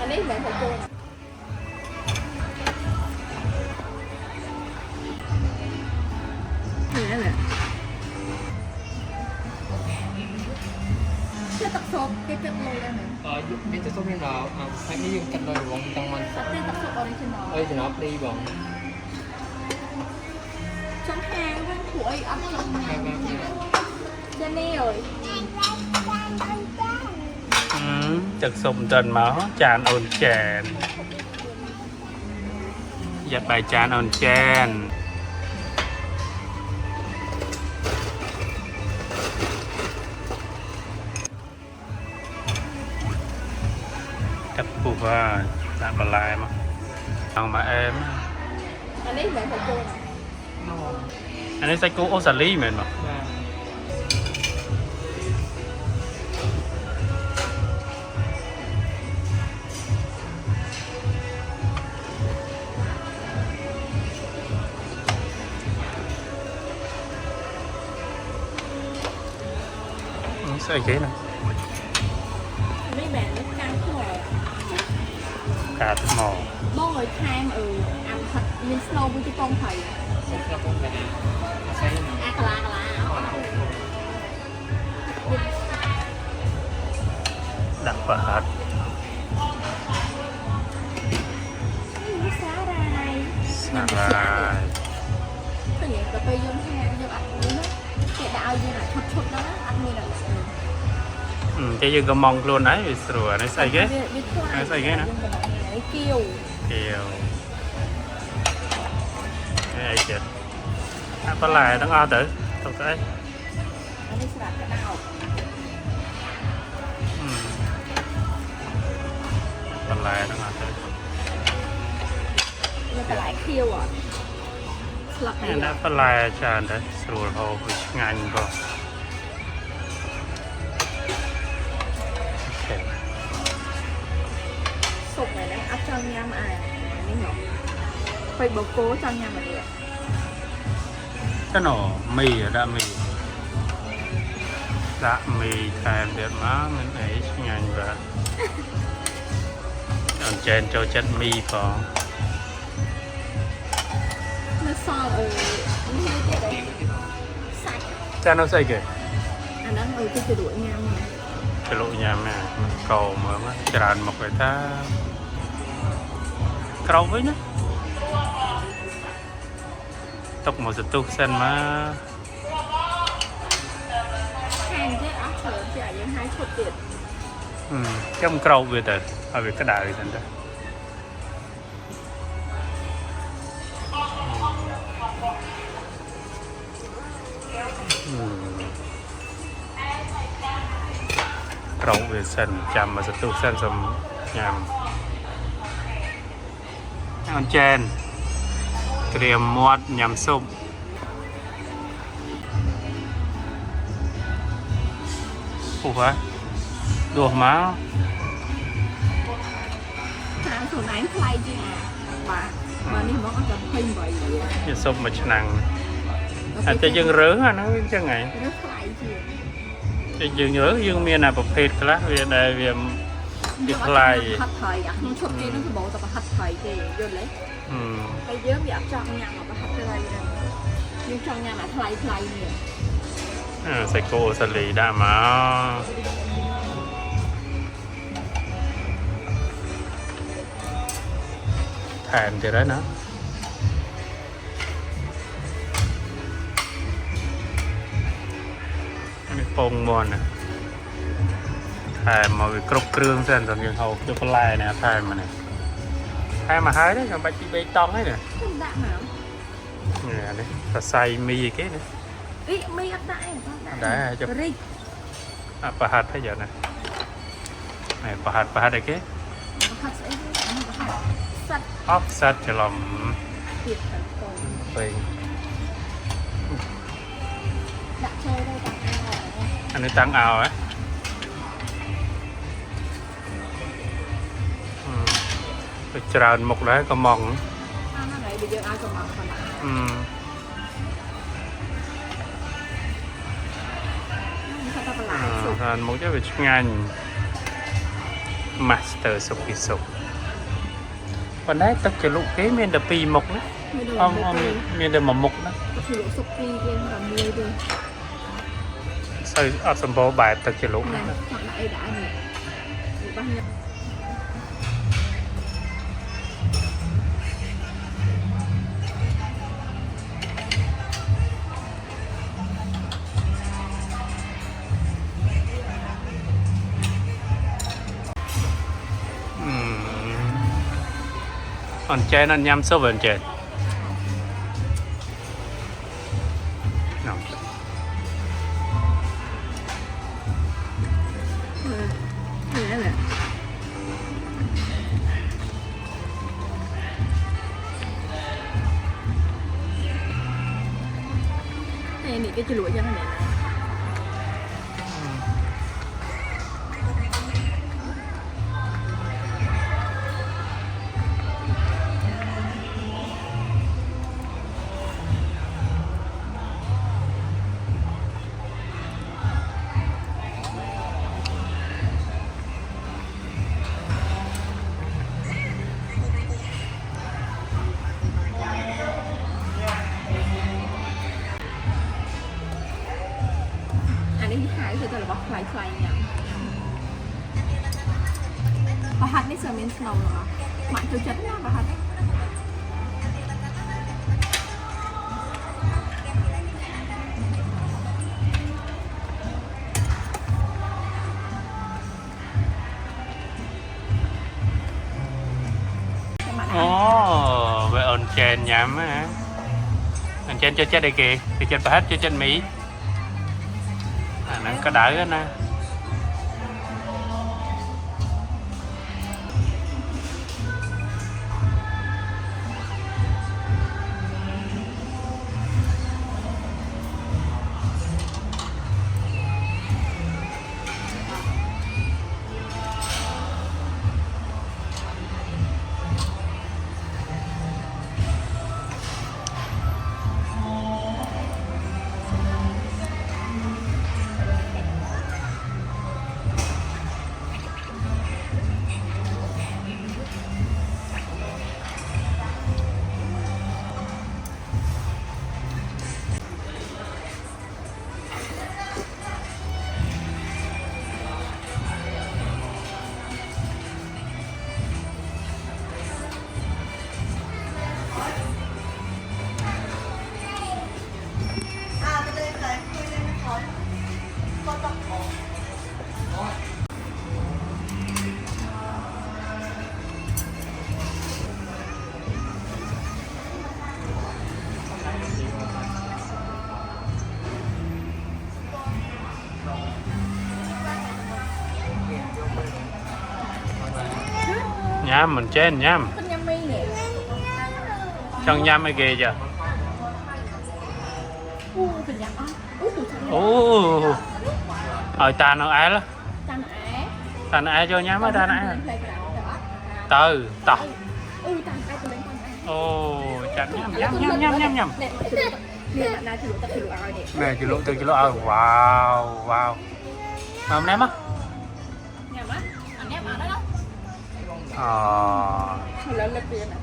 อันนี้แบบของกูนี่นั่นแหละเชื่อตักซบเก็บเลยได้ไหมนี่จะส้มให้เราให้นี่ยังกันเลยบองตังมัน สเต็กตักซบออริจินอล จะนับดีบอง trong hàng với củi ấp trong trên đây rồi จากสมจนมาจานอ่อนแจนอย่าไปจานอ่อนแจนกับปูว่าตาปลายมั้งเอามาเอ็ม anh ấy mẹ của cô nè อันนี้ใส่กุ้งโอซาลีเหมือนมั้งใส่กี่นะ mấy bạn nó căng khổ กาดหมอ bố người tham ăn thịt như snow với cái con thầy ส้มกระปุกไปใช้หนัง à cà la ดักประหัด xá rai สลาย cái gì cà phê dân hàng dân ăn nữa cái đạo như là thật thật đó ăn như là จะยังก็มองខ្លួនណាវាស្រួលនេះស្អីគេ cái sao vậy nè? cái kêu เดียวนี่ไอ้เจ็ดปลาไหลต้องเอาtửตกใจ anh ấy sẽ đặt cái nào ปลาไหลต้องเอาtử nhưng mà lại kêu à lật นี่ này นะ à ปลาไหลจานเด้สรุปเขางานก็โอเค sụp này đang áp cho nha mà ai mấy nhỏ phải bố cố cho nha mà đi ạ ก็หนอมีดะมีดะมีแทนเดือดม้ามันไอ้งานแบบอันเจนโจจัดมีพอ nó so như cái đấy sạch จานเอาใส่เกย anh đang cái đuổi nha mà กระโหลกยามเนี่ยมันเก่าเหมือนว่าจานหมกไปท่าเกาไว้นะตกหมดสตุกเส้นมา hàng cái áp thở chả những 2 chục tiền จำเกาไปแต่เอาไปกระดาษไปสันเด้เกาไปเส้นจำมาสตุกเส้นสมยามอันเจนเตรียมมวดยำส้มโอ้โหดูมา hàng số này play chứ mà đi món ăn cầm phim vậy ยำส้มมาชนังอาจจะยังเรื่องอ่ะนะจังไง nó play chứ จะยังเรื่องยังมีน่ะประเภทคลาสเวียดเวียม nhưng mà play hạt thời à không chụp kia nó cái bộ tập hạt thời thì vô lấy อืม cái dớm bị áp trong nhà mà hạt play này nhưng trong nhà mà play nè ใส่โกสลีได้มาแทนจะได้นะอันนี้โป่งมวนนะแทนมาครบเครื่องเส้นสำยังเขาจะเป็นลายนะแทนมาเนี่ยแทนมาหายได้กับใบจีใบตองให้เนี่ย không đạn hả เนี่ยนี่ถ้าใส่มีอีกเนี่ย ý mi áp đạn Đã, chụp. ri ประหัดให้เยอะนะไหนประหัดอะไรเก๋ hạt sẽ hạt sạch ออฟซัดฉลอม thiệt thành công ไป đã chơi đây bạn ăn rồi อันนี้ตั้งเอาไหมไปจราหมกแล้วก็มอง ăn nó này bây giờ ai còn mặc còn ถ้าตะปลา ทานหมกจะเป็นงาน มาสเตอร์สุกิสุวันได้ตักจะลุกเก้เมียนเดปีหมกนะ ไม่โดน อ้อม ไป เมียนเดหมกนะ ถือสุกปีเองกับมวยด้วย ใส่อัดสมบูรณ์แบบตักจะลุก นะ นะ ทำไอ้ด่าเนี่ยหรือบ้านเนี่ย อันเจนอันยำซุปอันเจนน้อง นี่นั่นแหละนี่ก็จะรวยจังเลยนะ อันนี้ที่หายคือตัวบอกคลายๆเนี่ยพอฮัทไม่เซอร์เมนสโนว์หรอหมายถึงจัดหน้าพอฮัทอ๋อvề ổn chèn nhắm á ổn chèn cho chết đây kì thì chết hết cho chết Mỹ nó có đỡ đó nè nhắm mình chén nhắm มันยังไม่เนี่ย trong nhắm cái kì chưa อู้เป็นยังอ๋ออู้ถูกฉัน ô ở ta nó ai đó จันแอ๋ ta nó ai cho nhắm ở ta nó ai เพลงแต่ว่า từ tao จันแอ๋ตัวเล่นจันแอ๋ ô chặt nhắm เนี่ยมันน่าจะรู้แต่คือรู้อะไรเนี่ย mẹ chỉ lộ từ chỉ lộ wow wow hôm nay á เนี่ยมั้ยอันเนี้ยมาแล้วเนาะ แล้วเลิกเรียนอ่ะ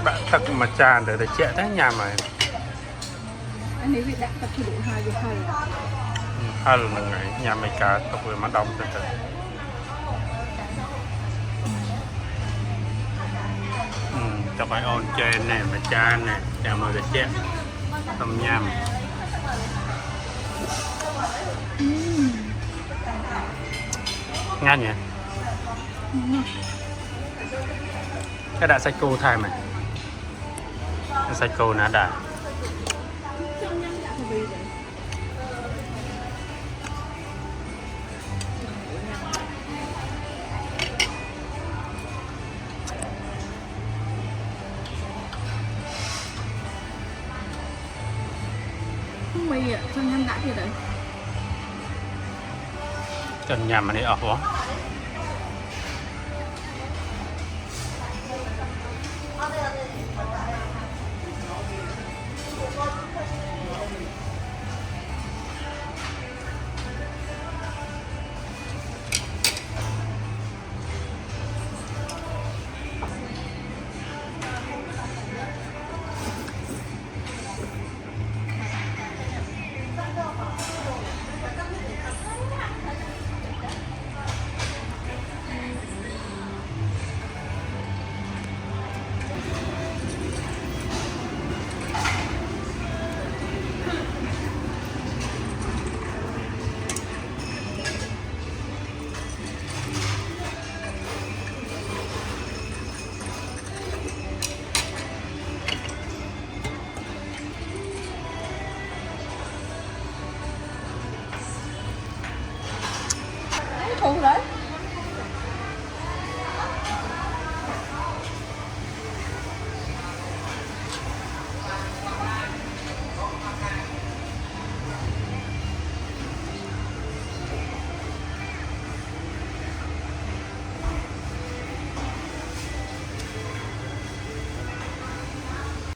bạn thật mà tràn để chạy tới nhà mà anh ấy bị đặt tập thủ đủ hai việc hai hai lần lần này nhà mày cả tập về mặt đông từ từ tập bài ôn trên này mà tràn này chào mời để chạy tầm nhằm ngon nhỉ cái đã sách cô thay mày sách cô nó đã mì ạ, cho nhâm đã thì đấy cần nhằm mà đi ở quá